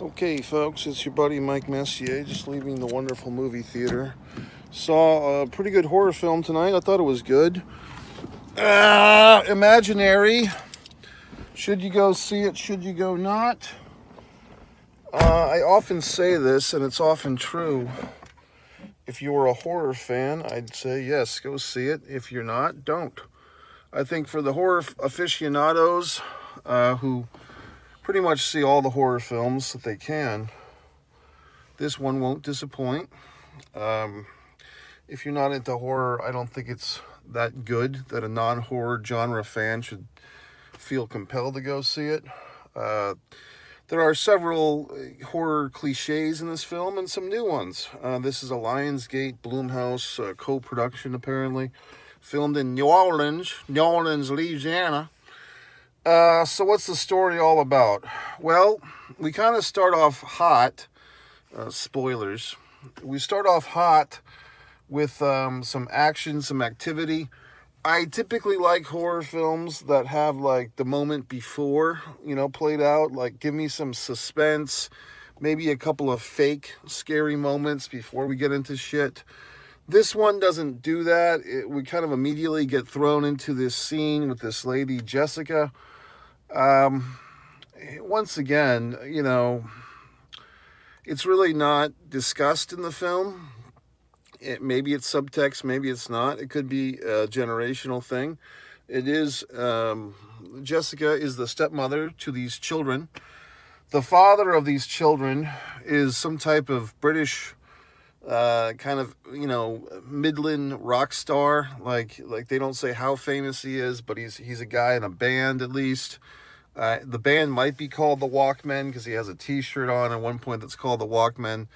Okay, folks, it's your buddy Mike Messier, just leaving the wonderful movie theater. Saw a pretty good horror film tonight. I thought it was good. Imaginary. Should you go see it? Should you go not? I often say this, and it's often true. If you were a horror fan, I'd say yes, go see it. If you're not, don't. I think for the horror aficionados who pretty much see all the horror films that they can, this one won't disappoint. If you're not into horror, I don't think it's that good that a non-horror genre fan should feel compelled to go see it. There are several horror cliches in this film and some new ones. This is a Lionsgate Blumhouse co-production, apparently, filmed in New Orleans, Louisiana. So what's the story all about? Well, we kind of start off hot. Spoilers. We start off hot with some action, some activity. I typically like horror films that have like the moment before, played out. Like give me some suspense, maybe a couple of fake scary moments before we get into shit. This one doesn't do that. We kind of immediately get thrown into this scene with this lady, Jessica. Once again, it's really not discussed in the film. Maybe it's subtext, maybe it's not. It could be a generational thing. It is, Jessica is the stepmother to these children. The father of these children is some type of British kind of, Midland rock star. Like they don't say how famous he is, but he's a guy in a band at least. The band might be called the Walkmen because he has a T-shirt on at one point that's called the Walkmen.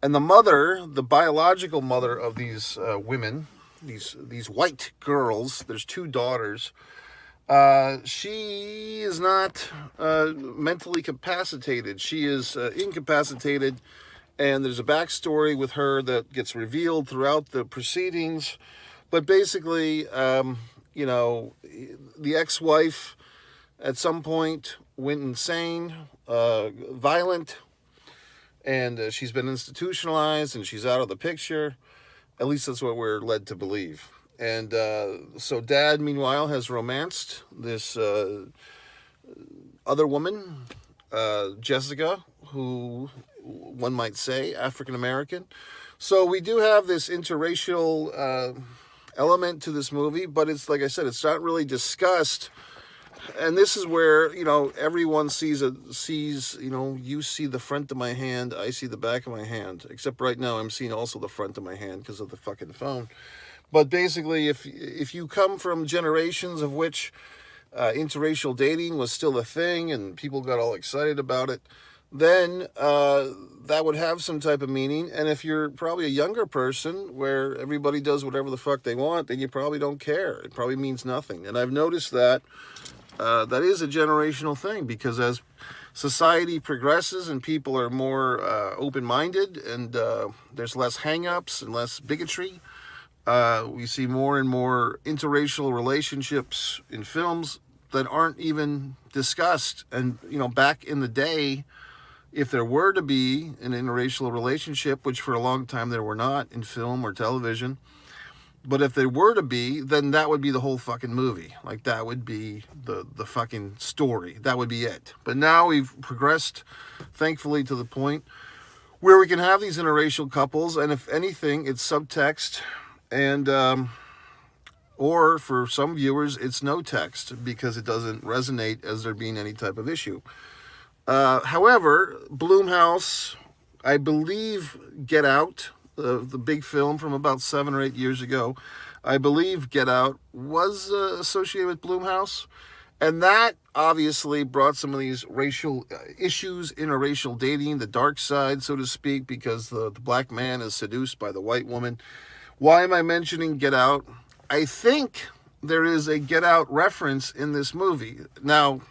And the mother, the biological mother of these women, these white girls, there's two daughters. She is not mentally capacitated. She is incapacitated, and there's a backstory with her that gets revealed throughout the proceedings. But basically, the ex-wife at some point went insane, violent, and she's been institutionalized and she's out of the picture. At least that's what we're led to believe. And so dad, meanwhile, has romanced this other woman, Jessica, who one might say African American. So we do have this interracial element to this movie, but it's like I said, it's not really discussed. And this is where, everyone sees, you see the front of my hand, I see the back of my hand. Except right now I'm seeing also the front of my hand because of the fucking phone. But basically, if you come from generations of which interracial dating was still a thing and people got all excited about it, then that would have some type of meaning. And if you're probably a younger person where everybody does whatever the fuck they want, then you probably don't care. It probably means nothing. And I've noticed that that is a generational thing because as society progresses and people are more open-minded and there's less hang-ups and less bigotry, we see more and more interracial relationships in films that aren't even discussed. And, back in the day, if there were to be an interracial relationship, which for a long time there were not in film or television, but if there were to be, then that would be the whole fucking movie. Like, that would be the fucking story. That would be it. But now we've progressed, thankfully, to the point where we can have these interracial couples, and if anything, it's subtext, and, or for some viewers, it's no text, because it doesn't resonate as there being any type of issue. However, Blumhouse, I believe Get Out, the big film from about 7 or 8 years ago, I believe Get Out was associated with Blumhouse. And that obviously brought some of these racial issues, interracial dating, the dark side, so to speak, because the black man is seduced by the white woman. Why am I mentioning Get Out? I think there is a Get Out reference in this movie. Now,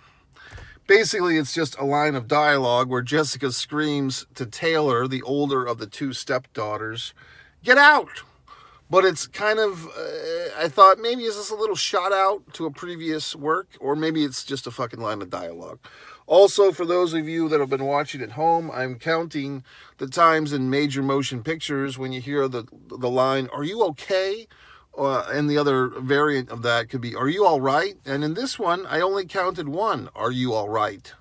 basically, it's just a line of dialogue where Jessica screams to Taylor, the older of the two stepdaughters, "Get out!" But it's kind of, I thought, maybe is this a little shot out to a previous work? Or maybe it's just a fucking line of dialogue. Also, for those of you that have been watching at home, I'm counting the times in major motion pictures when you hear the line, "Are you okay?" And the other variant of that could be, "Are you all right?" And in this one, I only counted one, "Are you all right?"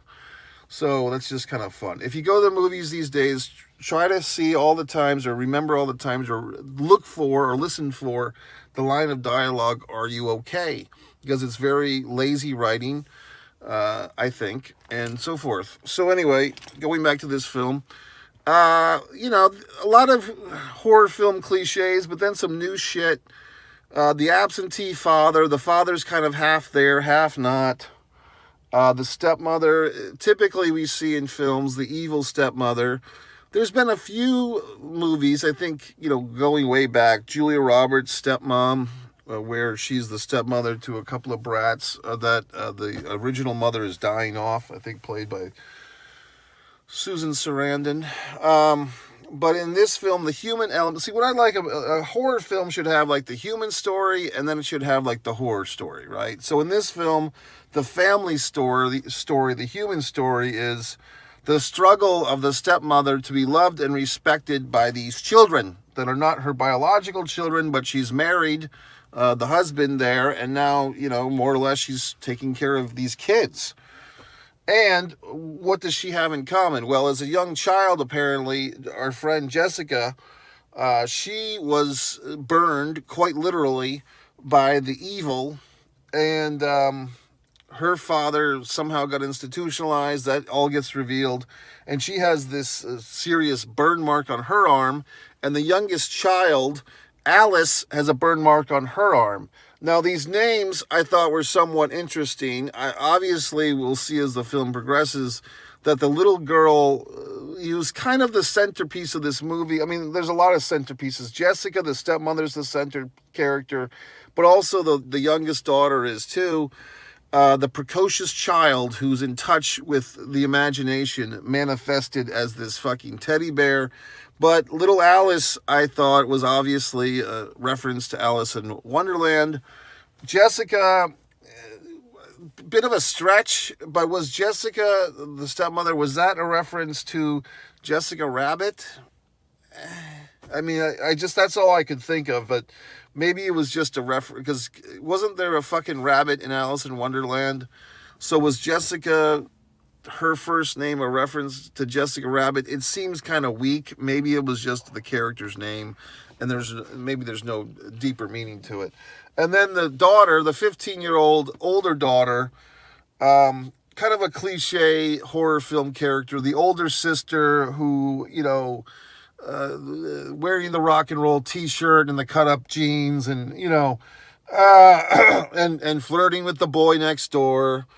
So that's just kind of fun. If you go to the movies these days, try to see all the times or remember all the times or look for or listen for the line of dialogue, "Are you okay?" Because it's very lazy writing, I think, and so forth. So anyway, going back to this film, a lot of horror film cliches, but then some new shit. The absentee father, the father's kind of half there, half not. The stepmother, typically we see in films the evil stepmother. There's been a few movies, I think, going way back, Julia Roberts' Stepmom, where she's the stepmother to a couple of brats that the original mother is dying off, I think played by Susan Sarandon. But in this film, the human element, see what I like, a horror film should have like the human story and then it should have like the horror story, right? So in this film, the family story, the human story is the struggle of the stepmother to be loved and respected by these children that are not her biological children, but she's married the husband there, and now, more or less she's taking care of these kids. And what does she have in common? Well, as a young child, apparently, our friend Jessica, she was burned, quite literally, by the evil, and her father somehow got institutionalized. That all gets revealed, and she has this serious burn mark on her arm, and the youngest child, Alice, has a burn mark on her arm. Now, these names I thought were somewhat interesting. Obviously, we'll see as the film progresses that the little girl was kind of the centerpiece of this movie. I mean, there's a lot of centerpieces. Jessica, the stepmother, is the center character, but also the youngest daughter is too. The precocious child who's in touch with the imagination manifested as this fucking teddy bear. But little Alice, I thought, was obviously a reference to Alice in Wonderland. Jessica, bit of a stretch, but was Jessica, the stepmother, was that a reference to Jessica Rabbit? I mean, I just, that's all I could think of, but maybe it was just a reference, because wasn't there a fucking rabbit in Alice in Wonderland? So was Jessica, her first name, a reference to Jessica Rabbit? It seems kind of weak. Maybe it was just the character's name, and there's no deeper meaning to it. And then the daughter, the 15-year-old older daughter, kind of a cliche horror film character, the older sister who, wearing the rock and roll t-shirt and the cut-up jeans and, and flirting with the boy next door.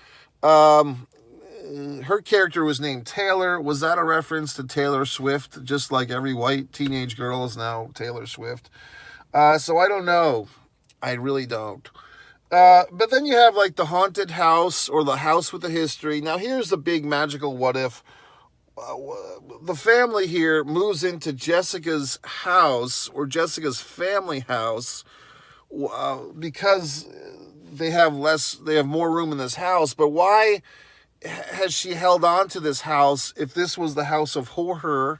Her character was named Taylor. Was that a reference to Taylor Swift? Just like every white teenage girl is now Taylor Swift. So I don't know. I really don't. But then you have like the haunted house or the house with a history. Now here's the big magical what if. The family here moves into Jessica's house or Jessica's family house because they have more room in this house. But why has she held on to this house if this was the house of horror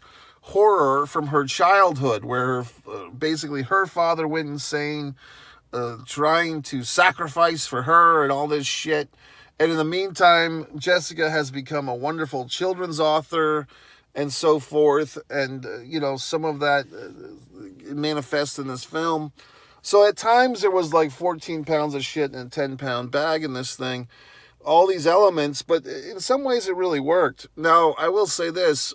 from her childhood, where basically her father went insane, trying to sacrifice for her and all this shit. And in the meantime, Jessica has become a wonderful children's author and so forth. And, some of that manifests in this film. So at times there was like 14 pounds of shit in a 10-pound bag in this thing. All these elements, but in some ways it really worked. Now, I will say this.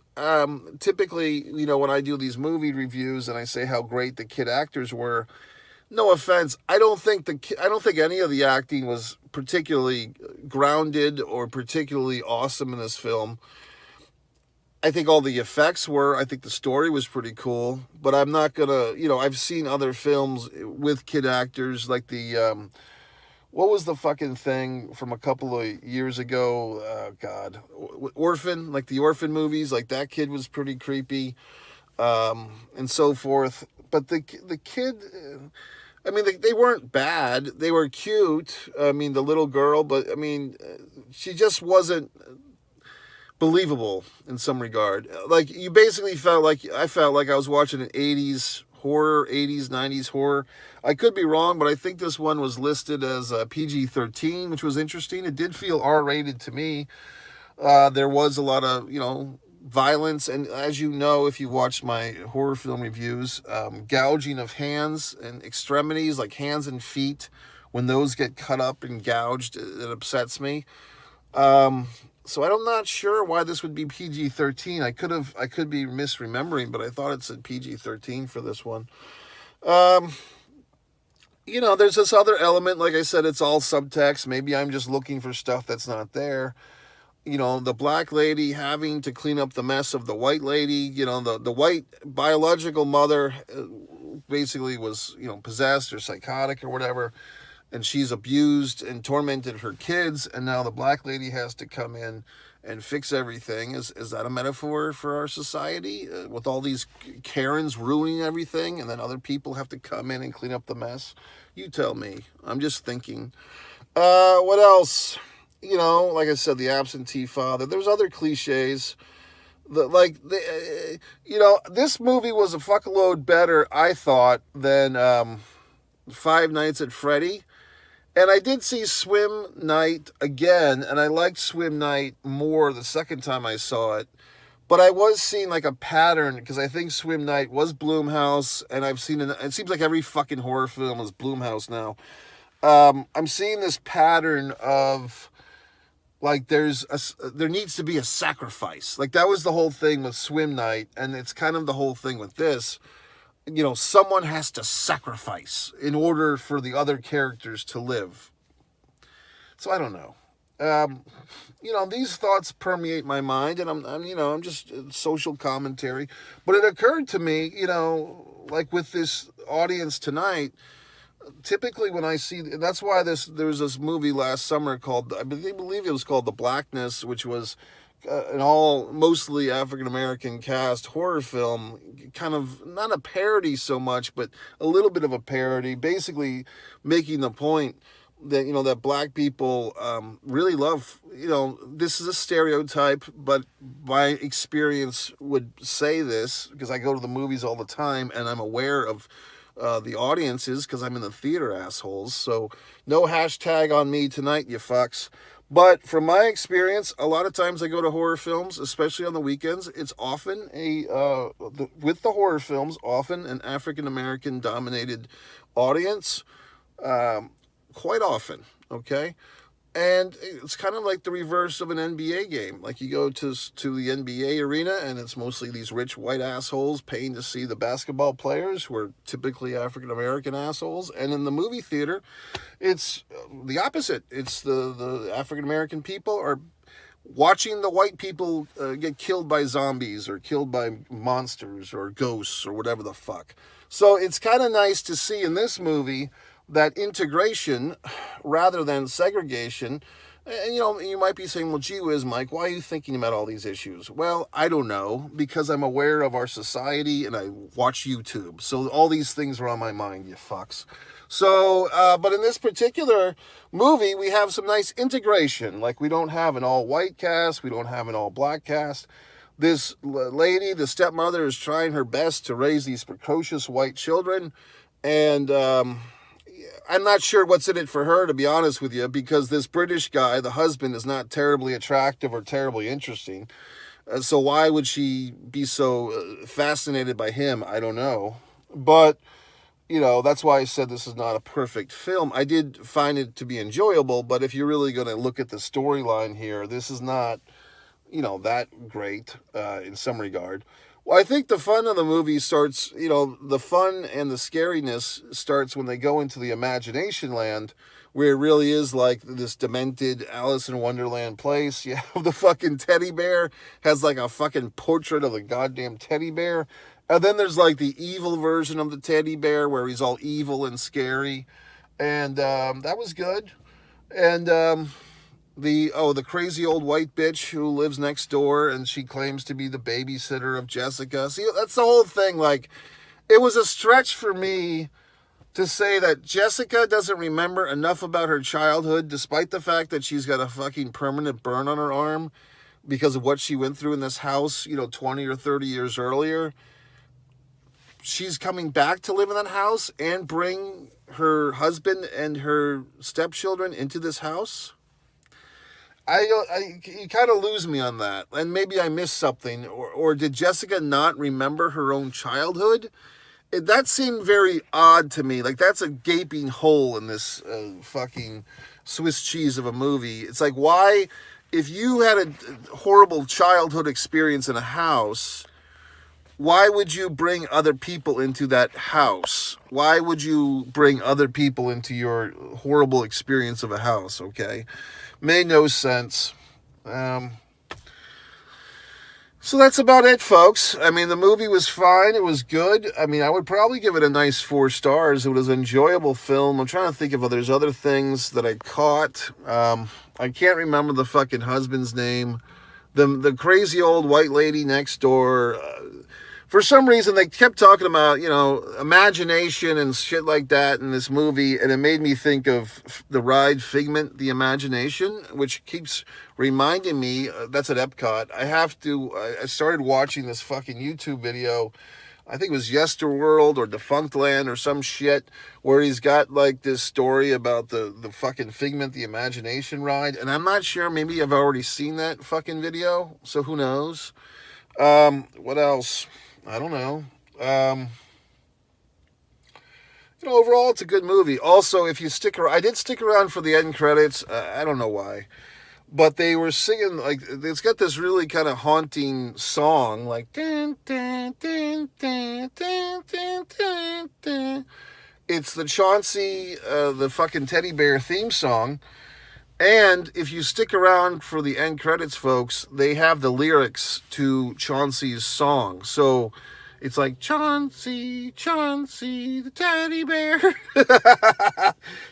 Typically, when I do these movie reviews and I say how great the kid actors were, no offense, I don't think any of the acting was particularly grounded or particularly awesome in this film. I think all the effects were. I think the story was pretty cool, but I'm not gonna, I've seen other films with kid actors like the, what was the fucking thing from a couple of years ago? God, Orphan, like the Orphan movies, like that kid was pretty creepy, and so forth. But the kid, I mean, they weren't bad. They were cute. I mean, the little girl, but I mean, she just wasn't. believable in some regard. Like you basically felt like I felt like I was watching an 80s horror, 80s, 90s horror. I could be wrong, but I think this one was listed as PG-13, which was interesting. It did feel R-rated to me. There was a lot of, violence, and as you know, if you watched my horror film reviews, gouging of hands and extremities, like hands and feet, when those get cut up and gouged, it upsets me. So I'm not sure why this would be PG-13. I could be misremembering, but I thought it said PG-13 for this one. There's this other element. Like I said, it's all subtext. Maybe I'm just looking for stuff that's not there. The black lady having to clean up the mess of the white lady. The white biological mother basically was, possessed or psychotic or whatever. And she's abused and tormented her kids. And now the black lady has to come in and fix everything. Is that a metaphor for our society? With all these Karens ruining everything, and then other people have to come in and clean up the mess? You tell me. I'm just thinking. What else? Like I said, the absentee father. There's other cliches. This movie was a fuckload better, I thought, than Five Nights at Freddy. And I did see Swim Night again, and I liked Swim Night more the second time I saw it. But I was seeing like a pattern, because I think Swim Night was Blumhouse, and it seems like every fucking horror film is Blumhouse now. I'm seeing this pattern of, like, there needs to be a sacrifice. Like, that was the whole thing with Swim Night, and it's kind of the whole thing with this. Someone has to sacrifice in order for the other characters to live. So I don't know. These thoughts permeate my mind, and I'm just social commentary. But it occurred to me, like with this audience tonight, typically when I see, that's why there was this movie last summer called, I believe it was called The Blackness, which was an all mostly African-American cast horror film, kind of not a parody so much, but a little bit of a parody, basically making the point that, that black people really love, this is a stereotype, but my experience would say this, because I go to the movies all the time, and I'm aware of the audiences, because I'm in the theater, assholes. So no hashtag on me tonight, you fucks. But from my experience, a lot of times I go to horror films, especially on the weekends. It's often with the horror films, often an African-American dominated audience, quite often, okay? And it's kind of like the reverse of an NBA game. Like, you go to the NBA arena, and it's mostly these rich white assholes paying to see the basketball players, who are typically African-American assholes. And in the movie theater, it's the opposite. It's the African-American people are watching the white people get killed by zombies or killed by monsters or ghosts or whatever the fuck. So it's kind of nice to see in this movie that integration rather than segregation. And, you might be saying, well, gee whiz, Mike, why are you thinking about all these issues? Well, I don't know, because I'm aware of our society and I watch YouTube. So all these things are on my mind, you fucks. So, but in this particular movie, we have some nice integration. Like, we don't have an all-white cast. We don't have an all-black cast. This lady, the stepmother, is trying her best to raise these precocious white children. And, I'm not sure what's in it for her, to be honest with you, because this British guy, the husband, is not terribly attractive or terribly interesting. So why would she be so fascinated by him? I don't know. But, that's why I said this is not a perfect film. I did find it to be enjoyable, but if you're really going to look at the storyline here, this is not, that great in some regard. Well, I think the fun of the movie starts, the fun and the scariness starts when they go into the imagination land, where it really is like this demented Alice in Wonderland place. You have the fucking teddy bear, has like a fucking portrait of the goddamn teddy bear. And then there's like the evil version of the teddy bear, where he's all evil and scary. And that was good. And the crazy old white bitch who lives next door, and she claims to be the babysitter of Jessica. See, that's the whole thing. Like, it was a stretch for me to say that Jessica doesn't remember enough about her childhood, despite the fact that she's got a fucking permanent burn on her arm. because of what she went through in this house, 20 or 30 years earlier. She's coming back to live in that house and bring her husband and her stepchildren into this house. You kind of lose me on that. And maybe I missed something. Or did Jessica not remember her own childhood? That seemed very odd to me. Like, that's a gaping hole in this fucking Swiss cheese of a movie. It's like, why, if you had a horrible childhood experience in a house, why would you bring other people into that house? Why would you bring other people into your horrible experience of a house, okay? Made no sense. So that's about it, folks. I mean, the movie was fine. It was good. I mean, I would probably give it a nice 4 stars. It was an enjoyable film. I'm trying to think if there's other things that I caught. I can't remember the fucking husband's name. The crazy old white lady next door. For some reason, they kept talking about, imagination and shit like that in this movie, and it made me think of the ride Figment, the Imagination, which keeps reminding me, that's at Epcot, I started watching this fucking YouTube video, I think it was Yesterworld or Defunctland or some shit, where he's got like this story about the fucking Figment, the Imagination ride, and I'm not sure, maybe I've already seen that fucking video, so who knows. What else? I don't know. Overall, it's a good movie. Also, if you stick around, I did stick around for the end credits. I don't know why. But they were singing, like, it's got this really kind of haunting song, like, dun, dun, dun, dun, dun, dun, dun, dun. It's the Chauncey, the fucking teddy bear theme song. And if you stick around for the end credits, folks, they have the lyrics to Chauncey's song. So it's like, Chauncey, Chauncey, the teddy bear.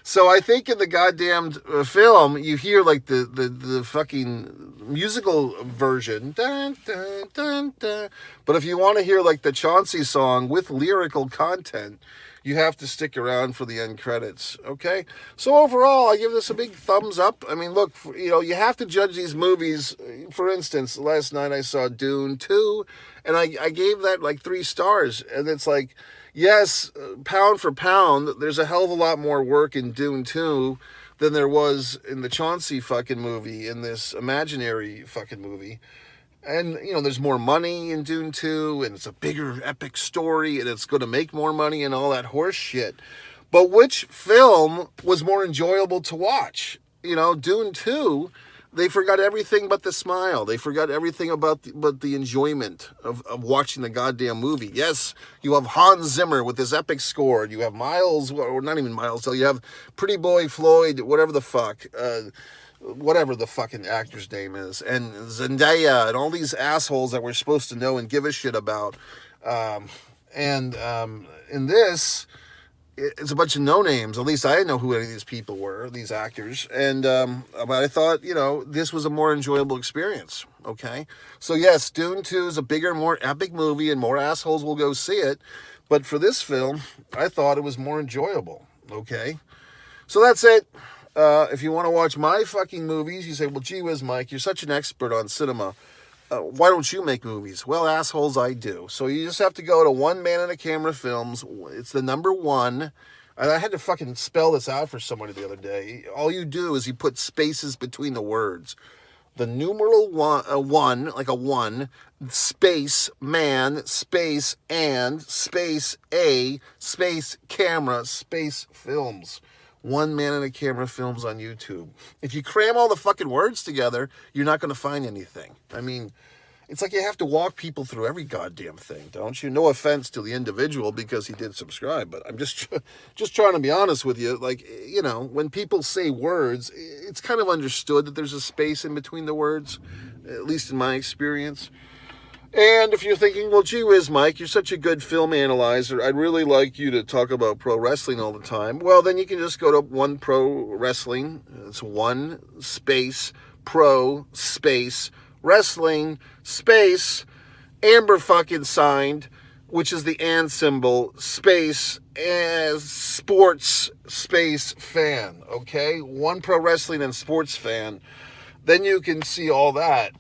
So I think in the goddamn film, you hear like the fucking musical version. Dun, dun, dun, dun. But if you want to hear like the Chauncey song with lyrical content, you have to stick around for the end credits, okay? So overall, I give this a big thumbs up. I mean, look, you have to judge these movies. For instance, last night I saw Dune 2, and I gave that like 3 stars. And it's like, yes, pound for pound, there's a hell of a lot more work in Dune 2 than there was in the Chauncey fucking movie, in this imaginary fucking movie. And, there's more money in Dune 2, and it's a bigger epic story, and it's going to make more money and all that horse shit. But which film was more enjoyable to watch? Dune 2, they forgot everything but the smile. They forgot everything but the enjoyment of watching the goddamn movie. Yes, you have Hans Zimmer with his epic score. You have Miles, or not even Miles, you have Pretty Boy Floyd, whatever the fuck, whatever the fucking actor's name is, and Zendaya, and all these assholes that we're supposed to know and give a shit about. In this, it's a bunch of no-names. At least I didn't know who any of these people were, these actors. And but I thought, this was a more enjoyable experience, okay? So yes, Dune 2 is a bigger, more epic movie, and more assholes will go see it. But for this film, I thought it was more enjoyable, okay? So that's it. If you want to watch my fucking movies, you say, well, gee whiz, Mike, you're such an expert on cinema. Why don't you make movies? Well, assholes, I do. So you just have to go to One Man and a Camera Films. It's the number 1. I had to fucking spell this out for somebody the other day. All you do is you put spaces between the words. The numeral 1, like a 1, space, man, space, and, space, a, space, camera, space, films. One Man and a Camera Films on YouTube. If you cram all the fucking words together, you're not going to find anything. I mean, it's like you have to walk people through every goddamn thing, don't you? No offense to the individual because he did subscribe, but I'm just trying to be honest with you. Like, when people say words, it's kind of understood that there's a space in between the words, at least in my experience. And if you're thinking, well, gee whiz, Mike, you're such a good film analyzer, I'd really like you to talk about pro wrestling all the time. Well, then you can just go to One Pro Wrestling. It's 1 space pro space wrestling space amber fucking signed, which is the and symbol, space as sports space fan, okay? One Pro Wrestling and sports fan. Then you can see all that.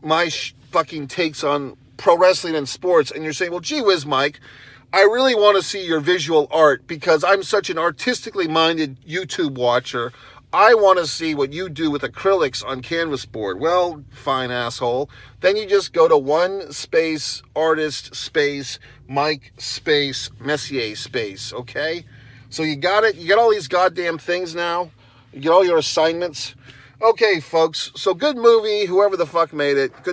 my fucking takes on pro wrestling and sports, and you're saying, well, gee whiz, Mike, I really want to see your visual art because I'm such an artistically minded YouTube watcher. I want to see what you do with acrylics on canvas board. Well, fine, asshole. Then you just go to one space, artist space, Mike space, Messier space, okay? So you got it. You got all these goddamn things now. You get all your assignments. Okay, folks. So good movie. Whoever the fuck made it. Good job.